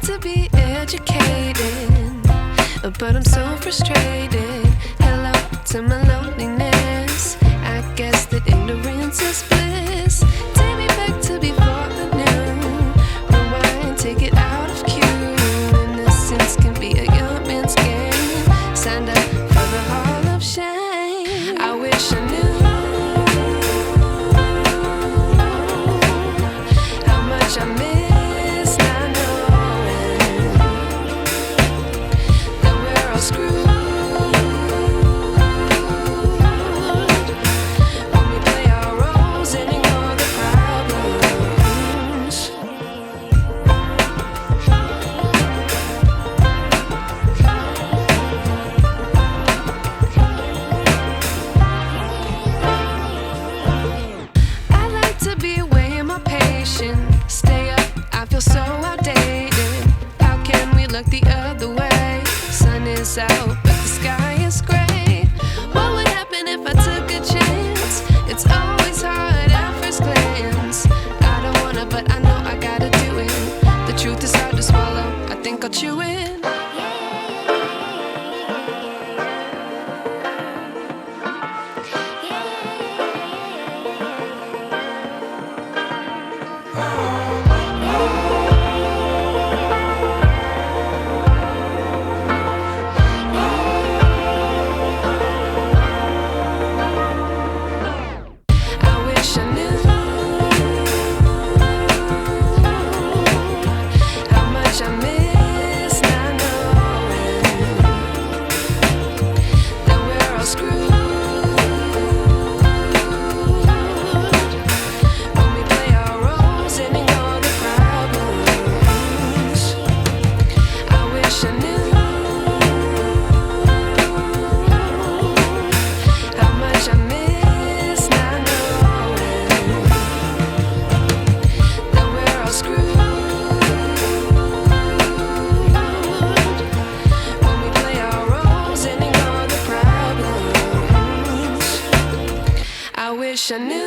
to be educated, but I'm so frustrated. Hello to my loneliness. I guess that ignorance is bliss. Take me back to before I knew. Rewind, take it out of cue. Innocence can be a young man's game. Signed up for the hall of shame. I wish I knew how much I miss not knowing that we're all screwed. Stay up, I feel so outdated. How can we look the other way? Sun is out, but the sky is gray. What would happen if I took a chance? It's always hard at first glance. I don't wanna, but I know I gotta do it. The truth is hard to swallow, I think I'll chew it. I wish I knew.